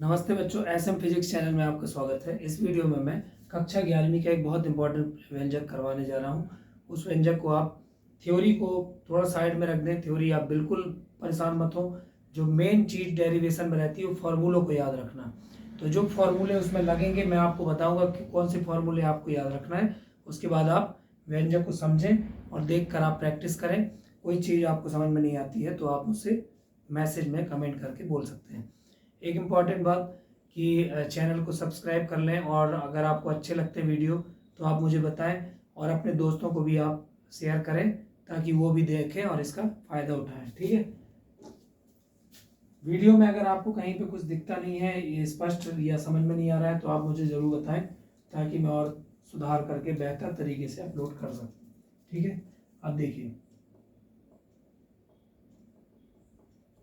नमस्ते बच्चों, SM physics channel में आपका स्वागत है। इस वीडियो में मैं कक्षा 11वीं का एक बहुत इंपॉर्टेंट व्यंजक करवाने जा रहा हूँ। उस व्यंजक को आप थ्योरी को थोड़ा साइड में रख दें। थ्योरी आप बिल्कुल परेशान मत हो। जो मेन चीज़ डेरिवेशन में रहती है वो फार्मूलों को याद रखना। तो जो फार्मूले उसमें लगेंगे मैं आपको बताऊँगा कि कौन से फार्मूले आपको याद रखना है। उसके बाद आप व्यंजक को समझें और देख कर आप प्रैक्टिस करें। कोई चीज़ आपको समझ में नहीं आती है तो आप मुझसे मैसेज में कमेंट करके बोल सकते हैं। एक इम्पॉर्टेंट बात कि चैनल को सब्सक्राइब कर लें और अगर आपको अच्छे लगते हैं वीडियो तो आप मुझे बताएं और अपने दोस्तों को भी आप शेयर करें ताकि वो भी देखें और इसका फ़ायदा उठाएं। ठीक है। वीडियो में अगर आपको कहीं पे कुछ दिखता नहीं है, ये स्पष्ट या समझ में नहीं आ रहा है तो आप मुझे ज़रूर बताएं ताकि मैं और सुधार करके बेहतर तरीके से अपलोड कर सकूँ। ठीक है। अब देखिए,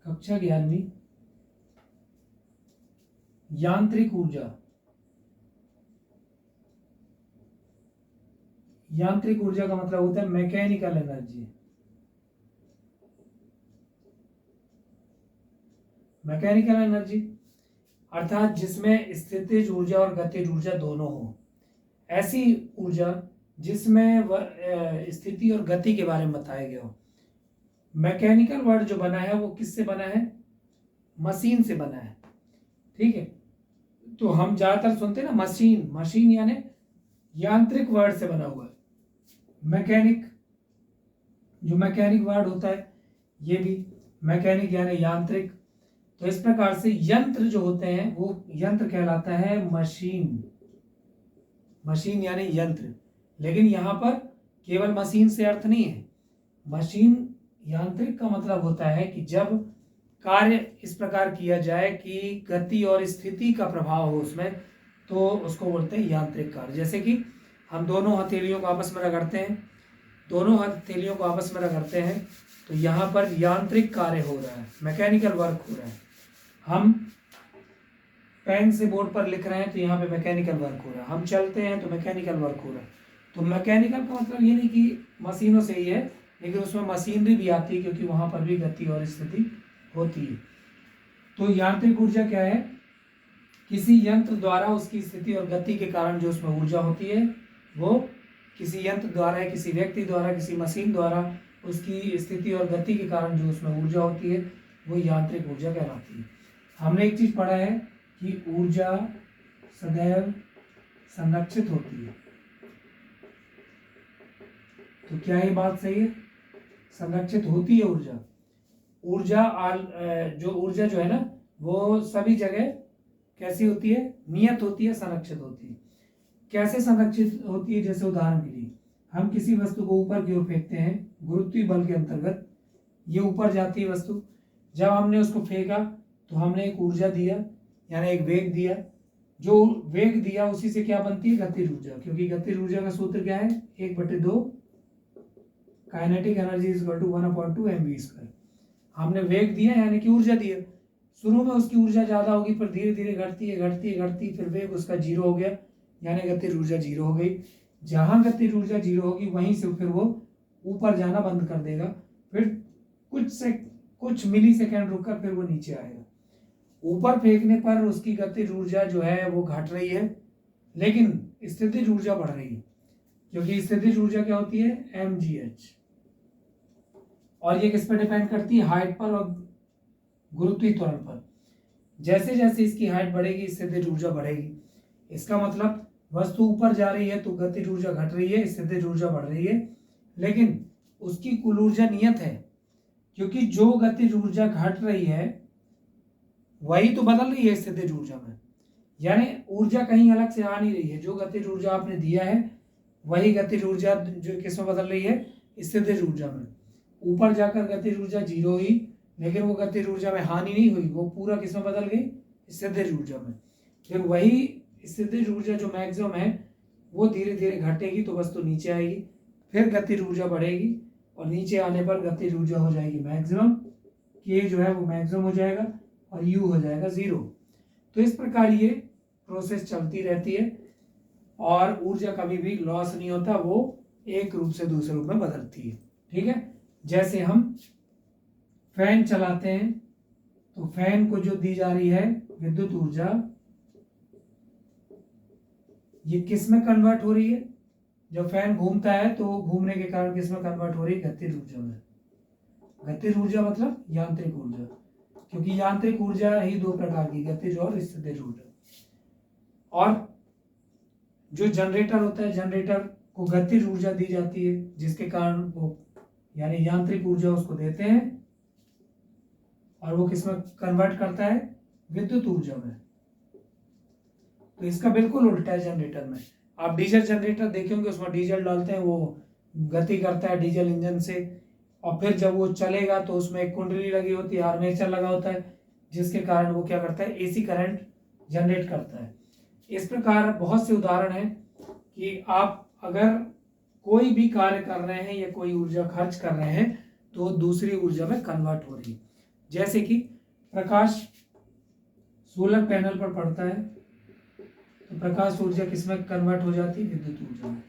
कक्षा 11वीं यांत्रिक ऊर्जा। यांत्रिक ऊर्जा का मतलब होता है मैकेनिकल एनर्जी। मैकेनिकल एनर्जी अर्थात जिसमें स्थितिज ऊर्जा और गतिज ऊर्जा दोनों हो, ऐसी ऊर्जा जिसमें स्थिति और गति के बारे में बताया गया हो। मैकेनिकल वर्ड जो बना है वो किससे बना है? मशीन से बना है। ठीक है। तो हम ज्यादातर सुनते हैं ना मशीन, मशीन यानी यांत्रिक वर्ड से बना हुआ है। मैकेनिक, जो मैकेनिक वर्ड होता है ये भी मैकेनिक यानी यांत्रिक। तो इस प्रकार से यंत्र जो होते हैं वो यंत्र कहलाता है मशीन। मशीन यानी यंत्र। लेकिन यहां पर केवल मशीन से अर्थ नहीं है। मशीन यांत्रिक का मतलब होता है कि जब कार्य इस प्रकार किया जाए कि गति और स्थिति का प्रभाव हो उसमें, तो उसको बोलते हैं यांत्रिक कार्य। जैसे कि हम दोनों हथेलियों को आपस में रगड़ते हैं, दोनों हथेलियों को आपस में रगड़ते हैं तो यहाँ पर यांत्रिक कार्य हो रहा है, मैकेनिकल वर्क हो रहा है। हम पेन से बोर्ड पर लिख रहे हैं तो यहाँ पे मैकेनिकल वर्क हो रहा है। हम चलते हैं तो मैकेनिकल वर्क हो रहा है। तो मैकेनिकल का मतलब ये नहीं कि मशीनों से ही है, लेकिन उसमें मशीनरी भी आती है क्योंकि वहाँ पर भी गति और स्थिति होती है। तो यांत्रिक ऊर्जा क्या है? किसी यंत्र द्वारा उसकी स्थिति और गति के कारण जो उसमें ऊर्जा होती है वो किसी यंत्र द्वारा है, किसी व्यक्ति द्वारा, किसी मशीन द्वारा उसकी स्थिति और गति के कारण जो उसमें ऊर्जा होती है वो यांत्रिक ऊर्जा कहलाती है। हमने एक चीज पढ़ा है कि ऊर्जा सदैव संरक्षित होती है। तो क्या ये बात सही है? संरक्षित होती है ऊर्जा। ऊर्जा जो है ना वो सभी जगह कैसी होती है? नियत होती है, संरक्षित होती है। कैसे संरक्षित होती है? जैसे उदाहरण के लिए हम किसी वस्तु को ऊपर की ओर फेंकते हैं गुरुत्वीय बल के अंतर्गत, ये ऊपर जाती है वस्तु। जब हमने उसको फेंका तो हमने एक ऊर्जा दिया यानी एक वेग दिया। जो वेग दिया उसी से क्या बनती है? गतिज ऊर्जा। क्योंकि गतिज ऊर्जा का सूत्र क्या है? 1/2 kinetic energy is equal to 1/2 mv²। हमने वेग दिया यानी कि ऊर्जा दिया। शुरू में उसकी ऊर्जा ज्यादा होगी, फिर धीरे धीरे घटती है घटती है घटती, फिर वेग उसका 0 हो गया यानी गतिज ऊर्जा 0 हो गई। जहां गतिज ऊर्जा 0 होगी वहीं से फिर वो ऊपर जाना बंद कर देगा। फिर कुछ मिली सेकेंड रुककर फिर वो नीचे आएगा। ऊपर फेंकने पर उसकी गतिज ऊर्जा जो है वो घट रही है, लेकिन स्थितिज ऊर्जा बढ़ रही है। क्योंकि स्थितिज ऊर्जा क्या होती है? mgh। और ये किस पर डिपेंड करती है? हाइट पर और गुरुत्वीय त्वरण पर। जैसे जैसे इसकी हाइट बढ़ेगी स्थितिज ऊर्जा बढ़ेगी। इसका मतलब वस्तु ऊपर जा रही है तो गतिज ऊर्जा घट रही है, स्थितिज ऊर्जा बढ़ रही है, लेकिन उसकी कुल ऊर्जा नियत है। क्योंकि जो गतिज ऊर्जा घट रही है वही तो बदल रही है स्थितिज ऊर्जा में। यानी ऊर्जा कहीं अलग से आ नहीं रही है। जो गतिज ऊर्जा आपने दिया है वही गतिज ऊर्जा जो किसमें बदल रही है? स्थितिज ऊर्जा में। ऊपर जाकर गतिज ऊर्जा 0 हुई, लेकिन वो गतिज ऊर्जा में हानि नहीं हुई, वो पूरा किसमें बदल गई? स्थितिज ऊर्जा में। फिर वही स्थितिज ऊर्जा जो मैक्सिमम है वो धीरे धीरे घटेगी तो वस्तु नीचे आएगी, फिर गतिज ऊर्जा बढ़ेगी और नीचे आने पर गतिज ऊर्जा हो जाएगी मैक्सिमम। के जो है वो मैक्सिमम हो जाएगा और यू हो जाएगा 0। तो इस प्रकार ये प्रोसेस चलती रहती है और ऊर्जा कभी भी लॉस नहीं होता, वो एक रूप से दूसरे रूप में बदलती है। ठीक है। जैसे हम फैन चलाते हैं तो फैन को जो दी जा रही है विद्युत ऊर्जा, ये किस में कन्वर्ट हो रही है? जब फैन घूमता है तो घूमने के कारण किस में कन्वर्ट हो रही है? गतिज ऊर्जा में। गतिज ऊर्जा मतलब यांत्रिक ऊर्जा, क्योंकि यांत्रिक ऊर्जा ही दो प्रकार की, गतिज और स्थितिज ऊर्जा। और जो जनरेटर होता है, जनरेटर को गतिज ऊर्जा दी जाती है, जिसके कारण वो यानी यांत्रिक ऊर्जा उसको देते हैं और वो किसमें कन्वर्ट करता है? विद्युत ऊर्जा में। तो इसका बिल्कुल उल्टा है जनरेटर में। आप डीजल जनरेटर देखेंगे, उसमें डीजल डालते हैं, वो गति करता है डीजल इंजन से, और फिर जब वो चलेगा तो उसमें एक कुंडली लगी होती है, आर्मेचर लगा होता है, जिसके कारण वो क्या करता है? एसी करंट जनरेट करता है। इस प्रकार बहुत से उदाहरण हैं कि आप अगर कोई भी कार्य कर रहे हैं या कोई ऊर्जा खर्च कर रहे हैं तो दूसरी ऊर्जा में कन्वर्ट हो रही है। जैसे कि प्रकाश सोलर पैनल पर पड़ता है तो प्रकाश ऊर्जा किसमें कन्वर्ट हो जाती है? विद्युत ऊर्जा में।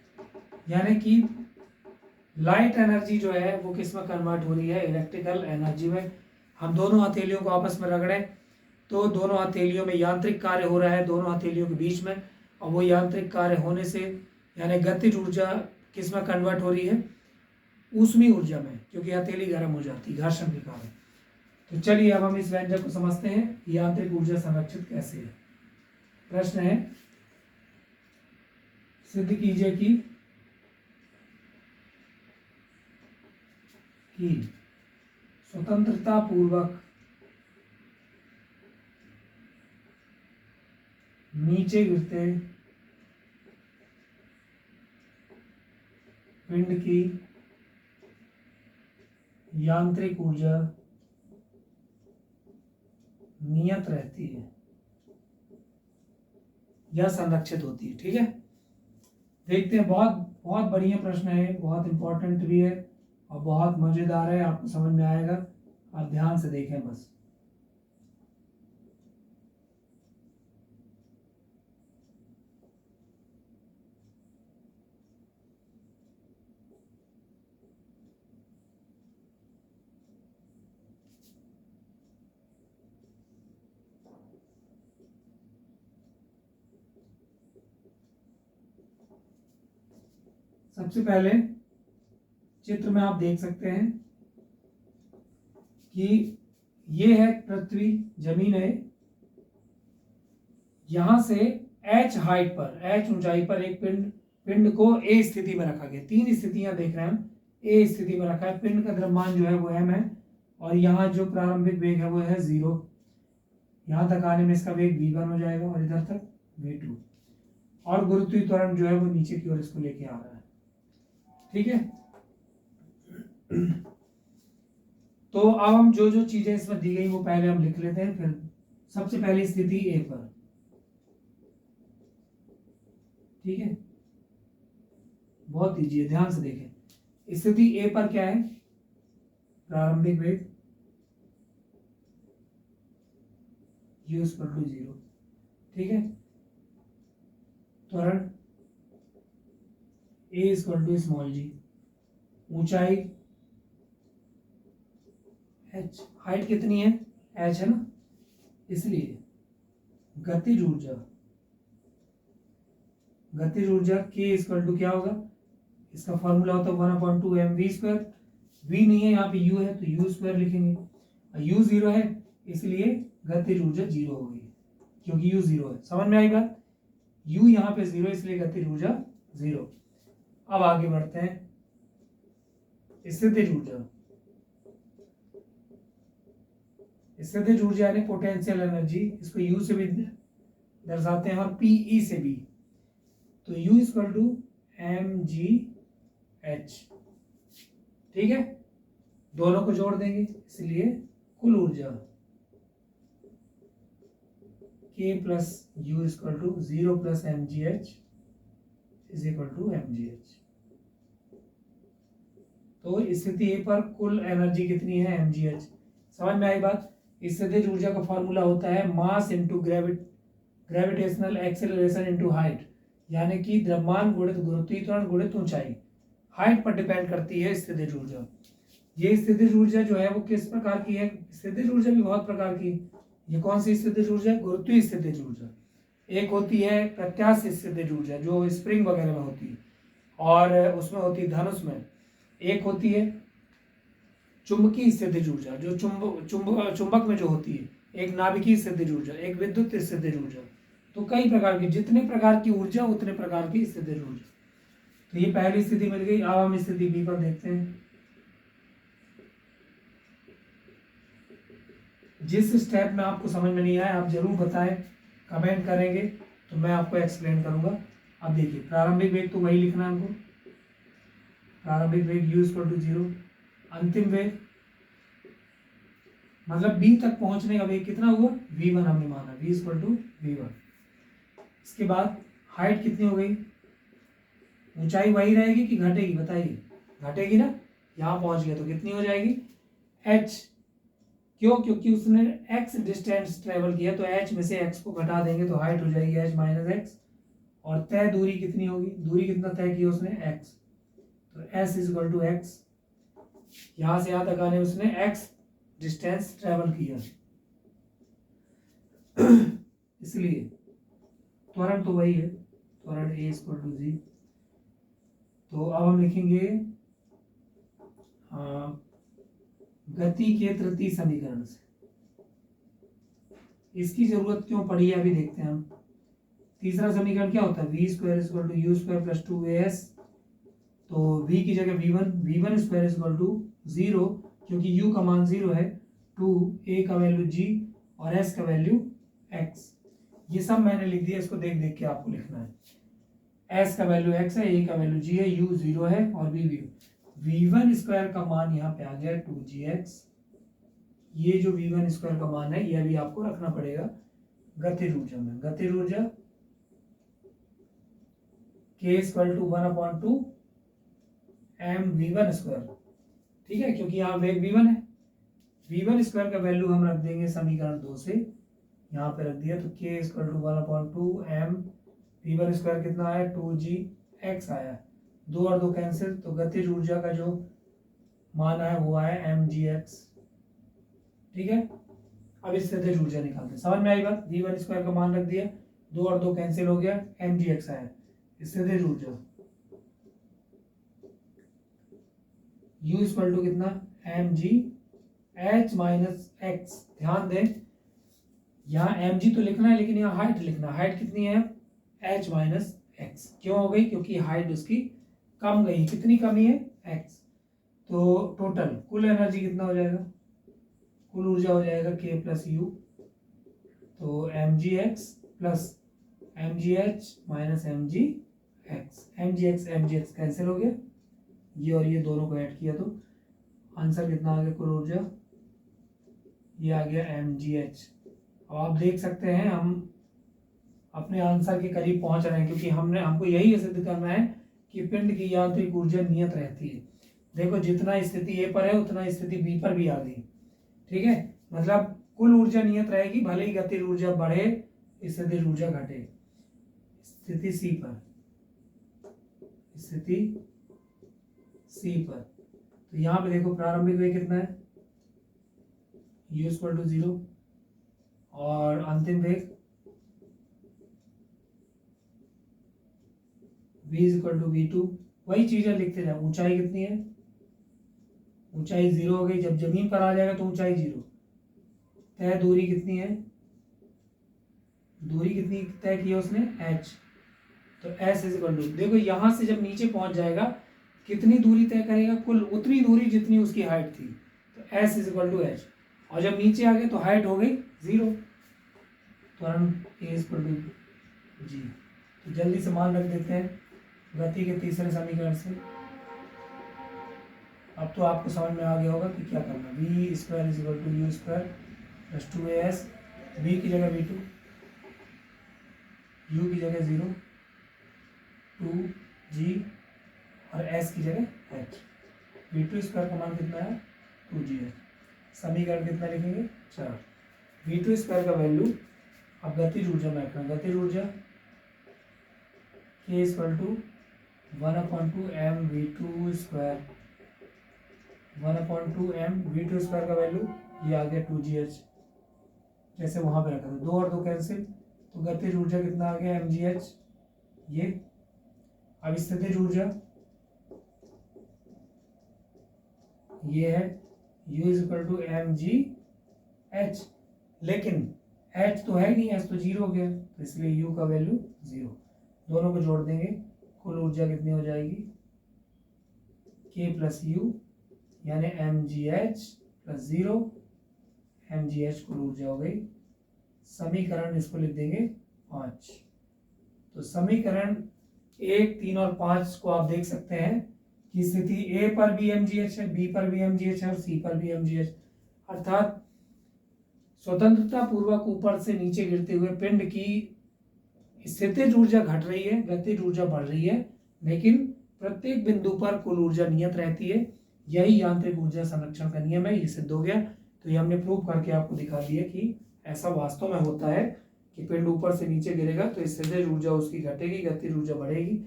यानी कि लाइट एनर्जी जो है वो किसमें कन्वर्ट हो रही है? इलेक्ट्रिकल एनर्जी में। हम दोनों हथेलियों को आपस में रगड़े तो दोनों हथेलियों में यांत्रिक कार्य हो रहा है दोनों हथेलियों के बीच में, और वो यांत्रिक कार्य होने से यानी गतिज ऊर्जा किसमें कन्वर्ट हो रही है? ऊष्मीय ऊर्जा में, क्योंकि हथेली गर्म हो जाती है घर्षण के कारण। तो चलिए अब हम इस व्यंजक को समझते हैं कि यांत्रिक ऊर्जा संरक्षित कैसे है। प्रश्न है, सिद्ध कीजिए कि स्वतंत्रता पूर्वक नीचे गिरते पिंड की यांत्रिक ऊर्जा नियत रहती है या संरक्षित होती है। ठीक है, देखते हैं। बहुत बहुत बढ़िया प्रश्न है, बहुत इंपॉर्टेंट भी है और बहुत मजेदार है, आपको समझ में आएगा। आप ध्यान से देखें बस। सबसे पहले चित्र में आप देख सकते हैं कि ये है पृथ्वी, जमीन है। यहां से h हाइट पर, h ऊंचाई पर एक पिंड को a स्थिति में रखा गया। तीन स्थितियां देख रहे हैं हम। a स्थिति में रखा है, पिंड का द्रव्यमान जो है वो m है, और यहाँ जो प्रारंभिक वेग है वो है 0। यहां तक आने में इसका वेग v1 हो जाएगा और इधर तक v2, और गुरुत्वीय त्वरण जो है वो नीचे की ओर इसको लेके आ रहा है। ठीक है, तो अब हम जो जो चीजें इसमें दी गई वो पहले हम लिख लेते हैं। फिर सबसे पहली स्थिति ए पर, ठीक है, बहुत कीजिए, ध्यान से देखें। स्थिति ए पर क्या है? प्रारंभिक वेग u = 0, ठीक है। त्वरण a = स्मॉल g, ऊंचाई h, हाइट कितनी है? h है ना, इसलिए गतिज ऊर्जा k = क्या होगा? इसका फॉर्मूला होता है 1/2 mv²। v नहीं है यहाँ पे, u है तो u² लिखेंगे, और u 0 है इसलिए गतिज ऊर्जा 0 होगी, क्योंकि u 0 है। समझ में आई बात? u यहाँ पे 0 इसलिए गतिज ऊर्जा 0। अब आगे बढ़ते हैं। स्थितिज ऊर्जा यानी पोटेंशियल एनर्जी, इसको u से भी दर्शाते हैं और pe से भी। तो u = mgh, ठीक है, दोनों को जोड़ देंगे, इसलिए कुल ऊर्जा k + u = 0 + mgh = mgh। तो स्थिति ए पर कुल एनर्जी कितनी है? mgh। समझ में आई बात? स्थितिज ऊर्जा का फॉर्मूला होता है mass into gravitational acceleration into height, यानी कि द्रव्यमान गुणित गुरुत्वीय त्वरण गुणित ऊंचाई। हाइट पर डिपेंड करती है स्थितिज ऊर्जा। ये स्थितिज ऊर्जा जो है वो किस प्रकार की है? स्थितिज ऊर्जा भी बहुत प्रकार की है। ये कौन सी स्थितिज ऊर्जा है? गुरुत्वीय स्थितिज ऊर्जा। एक होती है प्रत्यास्थ स्थितिज ऊर्जा जो स्प्रिंग वगैरह में होती है, और उसमें होती है धनुष में। एक होती है चुंबकीय स्थितिज ऊर्जा जो चुंबक में जो होती है। एक नाभिकीय स्थितिज ऊर्जा, एक विद्युत स्थितिज ऊर्जा। तो कई प्रकार की, जितने प्रकार की ऊर्जा उतने प्रकार की स्थितिज ऊर्जा। तो ये पहली स्थिति मिल गई। अब हम स्थिति बी पर देखते हैं। जिस स्टेप में आपको समझ में नहीं आया आप जरूर बताएं, कमेंट करेंगे तो मैं आपको एक्सप्लेन करूंगा। अब देखिए, प्रारंभिक वेग तो वही लिखना है हमको। प्रारंभिक वेग u इक्वल टू 0। अंतिम वेग मतलब b तक पहुंचने का वेग कितना हुआ? v1 हमने माना, v इक्वल टू v1। इसके बाद हाइट कितनी हो गई? ऊंचाई वही रहेगी कि घटेगी? बताइए। घटेगी ना, यहाँ पहुंच गया तो कितनी हो जाएगी? h। क्यों? क्योंकि उसने x डिस्टेंस ट्रेवल किया, तो h में से x को घटा देंगे तो हाइट हो जाएगी h माइनस एक्स। और तय दूरी कितनी होगी? दूरी कितना तय किया उसने? x। तो s is equal to x. यहाँ से यहाँ तक आने उसने x डिस्टेंस ट्रेवल किया, इसलिए त्वरण तो वही है, त्वरण a इक्वल टू g। तो अब हम लिखेंगे गति के तृतीय समीकरण से। इसकी जरूरत क्यों पड़ी है अभी देखते हैं हम। तीसरा समीकरण क्या होता है? V square equal to u square plus 2as। तो v की जगह v1 स्क्वायर इक्वल टू 0, क्योंकि u का मान 0 है, 2 a का वैल्यू g और s का वैल्यू x। ये सब मैंने लिख दिया, इसको देख देख के आपको लिखना है। s का वैल्यू x है, a का वैल्यू g है, u 0 है और v v1 स्क्वायर का मान यहाँ पे आ गया 2gx। ये जो v1 स्क्वायर का मान है यह भी आपको रखना पड़ेगा गतिज ऊर्जा में। गतिज ऊर्जा k equal to 1/2 mv1 square. ठीक है, क्योंकि यहाँ वेग v1 है। v1 स्क्वायर का वैल्यू हम रख देंगे समीकरण 2 से, यहाँ पे रख दिया। तो k equal to 1/2 m v1 square कितना आया? 2gx आया। 2 और 2 कैंसिल, तो गतिज ऊर्जा का जो मान है वो आया mgx। ठीक है, अब इससे गतिज ऊर्जा निकालते हैं। समझ में आई बात? v1 स्क्वायर का मान रख दिया, 2 और 2 कैंसिल हो गया, mgx आया। इससे गतिज ऊर्जा u इक्वल टू कितना? mg h minus x. ध्यान दें, यहाँ mg तो लिखना है लेकिन यहाँ हाइट लिखना। हाइट कितनी है? h minus x. क्यों हो गई? क्योंकि हाइट उसकी कम गई। कितनी कमी है? x। तो टोटल कुल एनर्जी कितना हो जाएगा? कुल ऊर्जा हो जाएगा k प्लस यू। तो mgx plus mgh minus mgx cancel हो गया, ये और ये दोनों को ऐड किया तो आंसर कितना आ गया? कुल ऊर्जा ये आ गया mgh। अब आप देख सकते हैं हम अपने आंसर के करीब पहुंच रहे हैं, क्योंकि हमको यही सिद्ध करना है कि पिंड की यांत्रिक ऊर्जा नियत रहती है। देखो, जितना स्थिति ए पर है उतना स्थिति बी पर भी आ गई। ठीक है, मतलब कुल ऊर्जा नियत रहेगी, भले ही गतिज ऊर्जा बढ़े, स्थितिज ऊर्जा घटे। स्थिति सी पर, स्थिति सी पर, तो यहाँ पे देखो प्रारंभिक वेग कितना है? u इक्वल टू 0 और अंतिम वेग v इक्वल टू v2। वही चीजें लिखते जाओ। ऊंचाई कितनी है? ऊंचाई 0 हो गई। जब जमीन पर आ जाएगा तो ऊंचाई 0। तय दूरी कितनी है? दूरी कितनी तय की है उसने? h। तो s इज इक्वल टू, देखो यहाँ से जब नीचे पहुंच जाएगा कितनी दूरी तय करेगा? कुल उतनी दूरी जितनी उसकी हाइट थी। तो s is equal to h। और जब नीचे आ गए तो हाइट हो गई 0। तुरंत a इक्वल टू g। तो जल्दी से मान रख देते हैं गति के तीसरे समीकरण से। अब तो आपको समझ में आ गया होगा कि क्या करना। v square is equal to u square plus 2as। v की जगह v2, u की जगह 0, 2g और s की जगह h। v2 स्क्वायर का मान कितना है? 2gh। समीकरण कितना लिखेंगे? 4। v2 स्क्वायर का वैल्यू अब गतिज ऊर्जा में रखना। गतिज ऊर्जा k equal to 1/2 mv2 square 1/2m V2 square का वैल्यू ये आ गया 2gh, जैसे वहां पे रखा था, 2 और 2 कैंसिल, तो गतिज ऊर्जा कितना आ गया mgh ये। अब स्थितिज ऊर्जा ये है U = mgh, लेकिन h तो है नहीं, h तो 0 हो गया, तो इसलिए U का वैल्यू 0। दोनों को जोड़ देंगे, कुल ऊर्जा कितनी हो जाएगी K + U, यानी mgh + 0, mgh कुल ऊर्जा हो गई। समीकरण इसको लिख देंगे 5। तो समीकरण 1, 3 और 5 को आप देख सकते हैं कि स्थिति A पर भी mgh है, B पर भी mgh है और C पर भी mgh, अर्थात स्वतंत्रता पूर्वक ऊपर से नीचे गिरते हुए पिंड की स्थितिज ऊर्जा घट रही है, गतिज ऊर्जा बढ़ रही है, लेकिन प्रत्येक बिंदु पर कुल ऊर्जा नियत रहती है। यही यांत्रिक ऊर्जा संरक्षण का नियम है, ये सिद्ध हो गया। तो ये हमने प्रूव करके आपको दिखा दिया कि ऐसा वास्तव में होता है कि पिंड ऊपर से नीचे गिरेगा तो स्थितिज ऊर्जा उसकी घटेगी, गतिज ऊर्जा बढ़ेगी,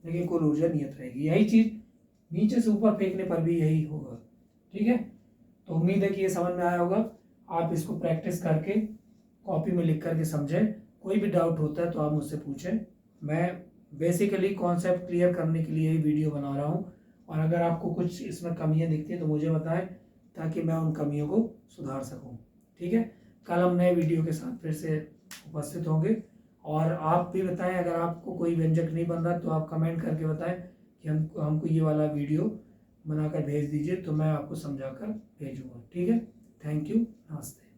लेकिन कुल ऊर्जा नियत रहेगी। यही चीज नीचे से ऊपर फेंकने पर भी यही होगा। ठीक है, तो उम्मीद है कि ये समझ में आया होगा। आप इसको प्रैक्टिस करके कॉपी में लिख करके समझें। कोई भी डाउट होता है तो आप मुझसे पूछें। मैं बेसिकली कॉन्सेप्ट क्लियर करने के लिए ही वीडियो बना रहा हूँ, और अगर आपको कुछ इसमें कमियाँ दिखती हैं तो मुझे बताएं, ताकि मैं उन कमियों को सुधार सकूँ। ठीक है, कल हम नए वीडियो के साथ फिर से उपस्थित होंगे। और आप भी बताएं, अगर आपको कोई व्यंजक नहीं बन रहा तो आप कमेंट करके बताएं कि हमको ये वाला वीडियो बनाकर भेज दीजिए, तो मैं आपको समझा कर भेजूँगा। ठीक है, थैंक यू, नमस्ते।